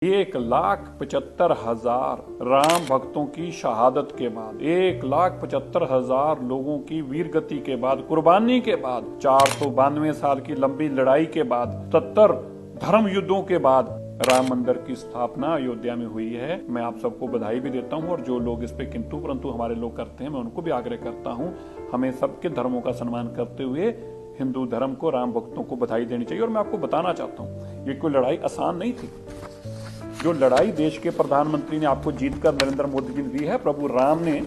1,75,000 राम भक्तों की शहादत के बाद, 1,75,000 लोगों की वीर गति के बाद, कुर्बानी के बाद, 492 साल की लंबी लड़ाई के बाद, 70 धर्म युद्धों के बाद राम मंदिर की स्थापना अयोध्या में हुई है। मैं आप सबको बधाई भी देता हूं और जो लोग इस पे किंतु परंतु हमारे लोग करते हैं, मैं उनको भी आग्रह करता हूं, हमें सबके धर्मों का सम्मान करते हुए हिंदू धर्म को, राम भक्तों को बधाई देनी चाहिए। और मैं आपको बताना चाहता हूं, ये कोई लड़ाई आसान नहीं थी। जो लड़ाई देश के प्रधानमंत्री ने आपको जीतकर नरेंद्र मोदी जी ने दी है, प्रभु राम ने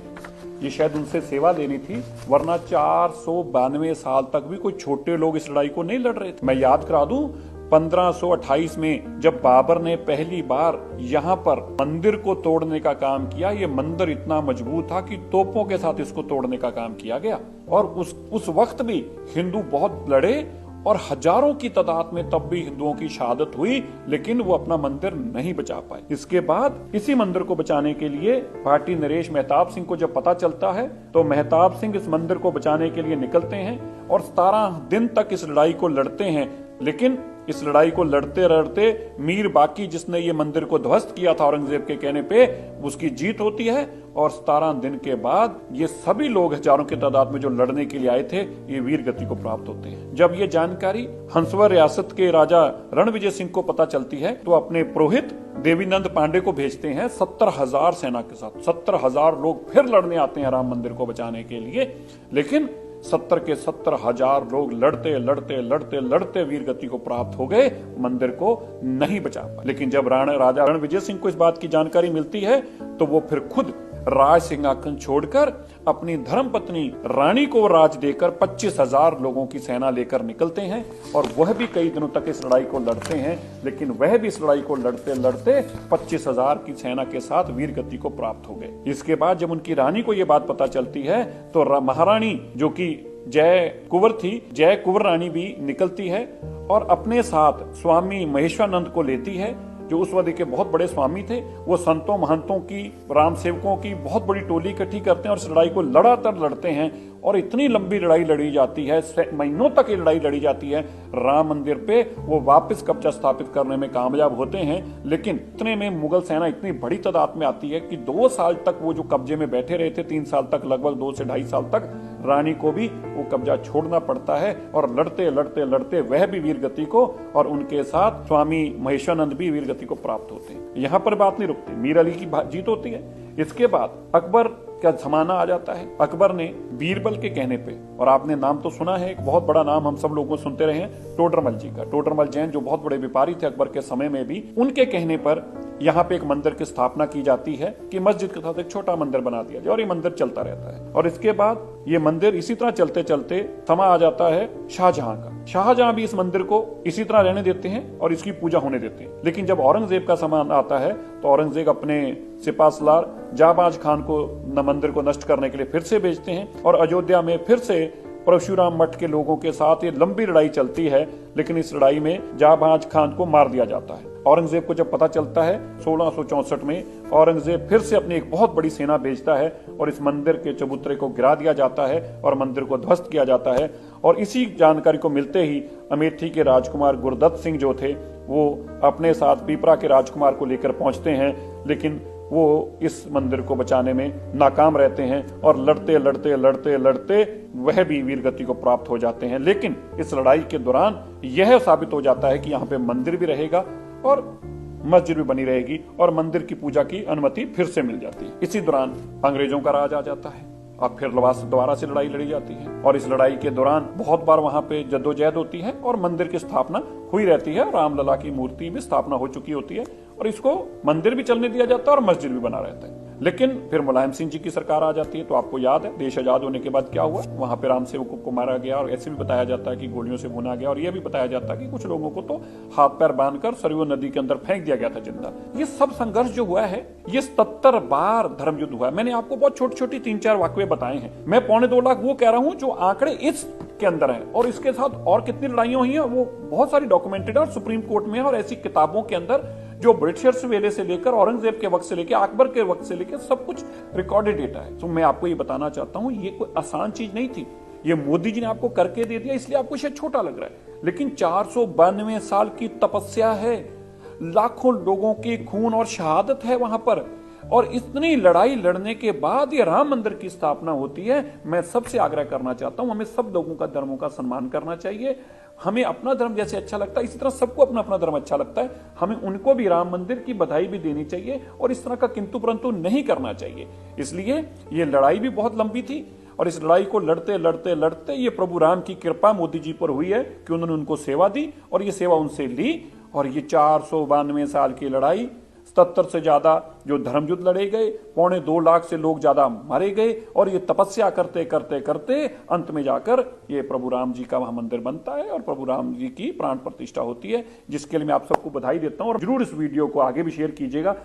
ये शायद उनसे सेवा लेनी थी, वरना 492 साल तक भी कोई छोटे लोग इस लड़ाई को नहीं लड़ रहे थे। मैं याद करा दूं, 1528 में जब बाबर ने पहली बार यहाँ पर मंदिर को तोड़ने का काम किया, ये मंदिर इतना मजबूत था कि तोपों के साथ इसको तोड़ने का काम किया गया। और उस वक्त भी हिंदू बहुत लड़े और हजारों की तादाद में तब भी हिंदुओं की शहादत हुई, लेकिन वो अपना मंदिर नहीं बचा पाए। इसके बाद इसी मंदिर को बचाने के लिए पार्टी नरेश मेहताब सिंह को जब पता चलता है, तो मेहताब सिंह इस मंदिर को बचाने के लिए निकलते हैं और 17 दिन तक इस लड़ाई को लड़ते हैं। लेकिन इस लड़ाई को लड़ते लड़ते मीर बाकी, जिसने ये मंदिर को ध्वस्त किया था औरंगजेब के कहने पे, उसकी जीत होती है और 17 दिन के बाद ये सभी लोग हजारों की तादाद में जो लड़ने के लिए आए थे, ये वीर गति को प्राप्त होते हैं। जब ये जानकारी हंसवर रियासत के राजा रणविजय सिंह को पता चलती है, तो अपने पुरोहित देवीनंद पांडे को भेजते हैं 70,000 सेना के साथ। 70,000 लोग फिर लड़ने आते हैं राम मंदिर को बचाने के लिए, लेकिन 70 के 70,000 लोग लड़ते लड़ते लड़ते लड़ते वीर गति को प्राप्त हो गए, मंदिर को नहीं बचा पाए। लेकिन जब राजा रणविजय सिंह को इस बात की जानकारी मिलती है, तो वो फिर खुद राज सिंहासन छोड़कर अपनी धर्मपत्नी रानी को राज देकर 25,000 लोगों की सेना लेकर निकलते हैं और वह भी कई दिनों तक इस लड़ाई को लड़ते हैं। लेकिन वह भी इस लड़ाई को लड़ते लड़ते 25,000 की सेना के साथ वीर गति को प्राप्त हो गए। इसके बाद जब उनकी रानी को यह बात पता चलती है, तो महारानी जो कि जय कुंवर थी, जय कुंवर रानी भी निकलती है और अपने साथ स्वामी महेश्वरानंद को लेती है, जो उस वक्त के बहुत बड़े स्वामी थे। वो संतों महंतों की, राम सेवकों की बहुत बड़ी टोली इकट्ठी करते हैं और इस लड़ाई को लगातार लड़ते हैं और इतनी लंबी लड़ाई लड़ी जाती है, महीनों तक ये लड़ाई लड़ी जाती है। राम मंदिर पे वो वापस कब्जा स्थापित करने में कामयाब होते हैं, लेकिन इतने में मुगल सेना इतनी बड़ी तादाद में आती है कि 2 साल तक वो जो कब्जे में बैठे रहे थे, 3 साल तक, लगभग 2 से 2.5 साल तक, रानी को भी वो कब्जा छोड़ना पड़ता है और लड़ते लड़ते लड़ते वह भी वीर गति को और उनके साथ स्वामी महेश्वरानंद भी वीर गति को प्राप्त होते हैं। यहाँ पर बात नहीं रुकती, मीर अली की जीत होती है। इसके बाद अकबर का जमाना आ जाता है। अकबर ने बीरबल के कहने पे, और आपने नाम तो सुना है, एक बहुत बड़ा नाम हम सब लोगों को सुनते रहे हैं, टोडरमल जी का। टोडरमल जैन जो बहुत बड़े व्यापारी थे अकबर के समय में भी, उनके कहने पर यहाँ पे एक मंदिर की स्थापना की जाती है कि मस्जिद के साथ एक छोटा मंदिर बना दिया जाए और ये मंदिर चलता रहता है। और इसके बाद ये मंदिर इसी तरह चलते चलते समा आ जाता है शाहजहां का। शाहजहां भी इस मंदिर को इसी तरह रहने देते हैं और इसकी पूजा होने देते हैं। लेकिन जब औरंगजेब का समय आता है, तो औरंगजेब अपने सिपाहसलार जाबाज खान को मंदिर को नष्ट करने के लिए फिर से भेजते हैं और अयोध्या में फिर से परशुराम मठ के लोगों के साथ ये लंबी लड़ाई चलती है। लेकिन इस लड़ाई में जाबाज खान को मार दिया जाता है। औरंगजेब को जब पता चलता है 1664 में, औरंगजेब फिर से अपनी एक बहुत बड़ी सेना भेजता है और इस मंदिर के चबूतरे को गिरा दिया जाता है और मंदिर को ध्वस्त किया जाता है। और इसी जानकारी को मिलते ही अमेठी के राजकुमार गुरदत्त सिंह जो थे, वो अपने साथ पीपरा के राजकुमार को लेकर पहुंचते हैं, लेकिन वो इस मंदिर को बचाने में नाकाम रहते हैं और लड़ते लड़ते लड़ते लड़ते वह भी वीर गति को प्राप्त हो जाते हैं। लेकिन इस लड़ाई के दौरान यह साबित हो जाता है कि यहाँ पे मंदिर भी रहेगा और मस्जिद भी बनी रहेगी और मंदिर की पूजा की अनुमति फिर से मिल जाती है। इसी दौरान अंग्रेजों का राज आ जाता है और फिर दोबारा से लड़ाई लड़ी जाती है और इस लड़ाई के दौरान बहुत बार वहां पे जद्दोजहद होती है और मंदिर की स्थापना हुई रहती है। रामलला की मूर्ति भी स्थापना हो चुकी होती है और इसको मंदिर भी चलने दिया जाता है और मस्जिद भी बना रहता है। लेकिन फिर मुलायम सिंह जी की सरकार आ जाती है। तो आपको याद है देश आजाद होने के बाद क्या हुआ, वहां पे राम सेवकों को मारा गया और ऐसे भी बताया जाता है कि गोलियों से भुना गया और यह भी बताया जाता है कि कुछ लोगों को तो हाथ पैर बांधकर सरयू नदी के अंदर फेंक दिया गया था जिंदा। ये सब संघर्ष जो हुआ है, ये 77 बार धर्म युद्ध हुआ है। मैंने आपको बहुत छोटी छोटी 3-4 वाकये बताए हैं। मैं 2.25 लाख वो कह रहा हूं जो आंकड़े इस के अंदर है, और इसके साथ और कितनी लड़ाइयां हुई हैं वो बहुत सारी डॉक्यूमेंटेड है और सुप्रीम कोर्ट में है और ऐसी किताबों के अंदर जो ब्रिटिशर्स वेले से लेकर औरंगजेब के वक्त से लेकर अकबर के वक्त से लेकर सब कुछ रिकॉर्डेड डेटा है। तो मैं आपको ये बताना चाहता हूं, ये कोई आसान चीज नहीं थी। ये मोदी जी ने आपको करके दे दिया, इसलिए आपको शायद छोटा लग रहा है, लेकिन 492 साल की तपस्या है। लाखों लोगों की खून और शहादत है वहां पर। और इतनी लड़ाई लड़ने के बाद ये राम मंदिर की स्थापना होती है। मैं सबसे आग्रह करना चाहता हूं, हमें सब लोगों का धर्मों का सम्मान करना चाहिए। हमें अपना धर्म जैसे अच्छा लगता है, इसी तरह सबको अपना अपना धर्म अच्छा लगता है। हमें उनको भी राम मंदिर की बधाई भी देनी चाहिए और इस तरह का किंतु परंतु नहीं करना चाहिए। इसलिए ये लड़ाई भी बहुत लंबी थी और इस लड़ाई को लड़ते लड़ते लड़ते ये प्रभु राम की कृपा मोदी जी पर हुई है कि उन्होंने उनको सेवा दी और ये सेवा उनसे ली। और ये 492 साल की लड़ाई, 77 से ज्यादा जो धर्म युद्ध लड़े गए, 2.25 लाख से लोग ज्यादा मारे गए और ये तपस्या करते करते करते अंत में जाकर ये प्रभु राम जी का वहां मंदिर बनता है और प्रभु राम जी की प्राण प्रतिष्ठा होती है, जिसके लिए मैं आप सबको बधाई देता हूं। और जरूर इस वीडियो को आगे भी शेयर कीजिएगा।